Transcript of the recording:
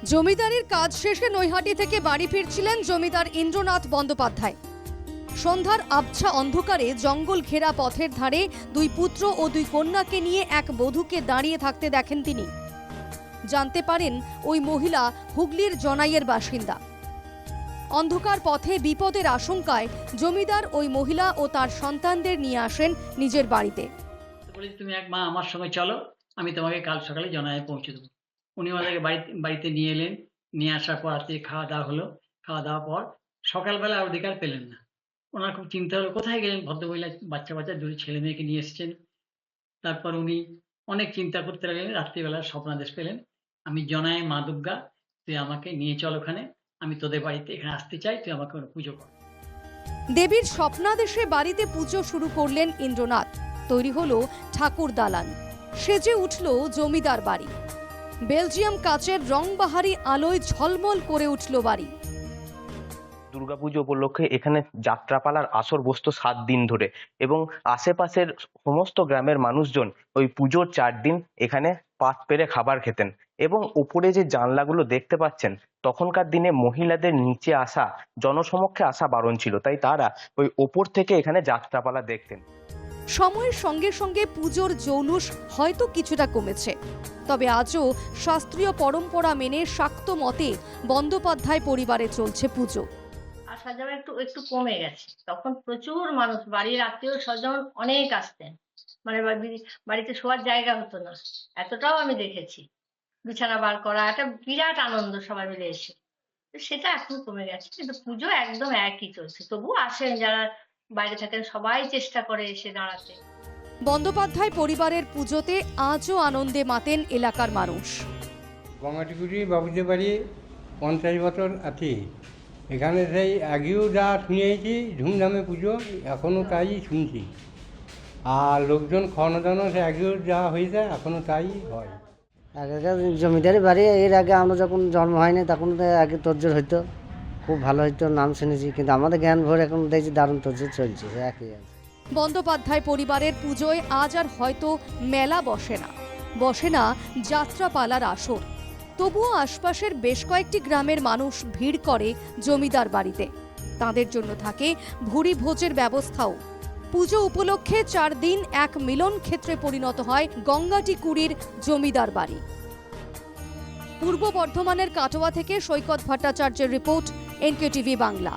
জমিদারির কাজ শেষে নৈহাটি থেকে বাড়ি ফিরছিলেন জমিদার ইন্দ্রনাথ বন্দ্যোপাধ্যায়। সন্ধ্যার আবছা অন্ধকারে জঙ্গল ঘেরা পথের ধারে দুই পুত্র ও দুই কন্যাকে নিয়ে এক বধূকে দাঁড়িয়ে থাকতে দেখেন তিনি। জানতে পারেন ওই মহিলা হুগলির জনাইয়ের বাসিন্দা। অন্ধকার পথে বিপদের আশঙ্কায় জমিদার ওই মহিলা ও তার সন্তানদের নিয়ে আসেন নিজের বাড়িতে। তুমি এক মা আমার সঙ্গে চলো, আমি তোমাকে কাল সকালে জনায় পৌঁছে দেবো। উনি আমাদেরকে বাড়িতে নিয়ে এলেন। নিয়ে আসার পর রাত্রে খাওয়া দাওয়া হলো। খাওয়া দাওয়ার পর সকালবেলা আর অধিকার পেলেন না। ওনার খুব চিন্তা হলো কোথায় গেলেন ভদ্রমহিলা, বাচ্চা দুই ছেলে মেয়েকে নিয়ে এসছেন। তারপর উনি অনেক চিন্তা করতে লাগলেন। রাত্রিবেলা স্বপ্নাদেশ পেলেন, আমি জনায় মা দুর্গা, তুই আমাকে নিয়ে চল ওখানে, আমি তোদের বাড়িতে এখানে আসতে চাই, তুই আমাকে পুজো কর। দেবীর স্বপ্নাদেশে বাড়িতে পুজো শুরু করলেন ইন্দ্রনাথ। তৈরি হলো ঠাকুর দালান, সেজে উঠল জমিদার বাড়ি। বেলজিয়াম কাচের রংবাহারি আলোয় ঝলমল করে উঠল বাড়ি। দুর্গাপুজো উপলক্ষে এখানে যাত্রাপালার আসর বসতো 7 দিন ধরে, এবং আশেপাশের সমস্ত গ্রামের মানুষজন ওই পুজোর 4 দিন এখানে পাত পেরে খাবার খেতেন। এবং উপরে যে জানলাগুলো দেখতে পাচ্ছেন, তখনকার দিনে মহিলাদের নিচে আসা, জনসমক্ষে আসা বারণ ছিল, তাই তারা ওই ওপর থেকে এখানে যাত্রাপালা দেখতেন। সময়ের সঙ্গে সঙ্গে পুজোর জৌলুস হয়তো কিছুটা কমেছে, তবে আজও শাস্ত্রীয় পরম্পরা মেনে শাক্ত মতে বন্দ্যোপাধ্যায় পরিবারে চলছে পুজো। আসা যাওয়া একটু একটু কমে গেছে। তখন প্রচুর মানুষ, বাড়ির আত্মীয় স্বজন অনেক আসতেন, মানে বাড়িতে শোয়ার জায়গা হতো না, এতটাও আমি দেখেছি। বিছানা বার করা একটা বিরাট আনন্দ, সবাই মিলে এসে। সেটা এখন কমে গেছে, কিন্তু পুজো একদম একই চলছে। তবুও আসেন যারা বাইরে থাকেন, সবাই চেষ্টা করে এসে দাঁড়াতে। বন্দ্যোপাধ্যায় পরিবারের পুজোতে আজও আনন্দে মাতেন এলাকার মানুষ। গঙ্গাটিকুটি বাবুদের বাড়ি 50 বছর আছি। এখানে সেই আগেও যা শুনেছি ধুমধামে পুজো, এখনও তাই শুনছি। আর লোকজন খাওয়ানো দাওয়ানো সে আগেও যা হয়ে যায়, এখনও তাই হয়। আগেকার জমিদারি বাড়ি, এর আগে আমরা যখন জন্ম হয়নি তখন তো আগে তোড়জোড় হইতো, খুব ভালো হইতো, নাম শুনেছি। কিন্তু আমাদের জ্ঞান ভোর এখন দেখছি দারুণ তোড়জোড় চলছে, একই আছে। বন্দ্যোপাধ্যায় পরিবারের পুজোয় আজ আর হয়তো মেলা বসে না যাত্রাপালার আসর। তবুও আশপাশের বেশ কয়েকটি গ্রামের মানুষ ভিড় করে জমিদার বাড়িতে। তাদের জন্য থাকে ভুরি ভোজের ব্যবস্থাও। পুজো উপলক্ষে 4 দিন এক মিলন ক্ষেত্রে পরিণত হয় গঙ্গাটিকুড়ির জমিদার বাড়ি। পূর্ব বর্ধমানের কাটোয়া থেকে সৈকত ভট্টাচার্যের রিপোর্ট, NKTV বাংলা।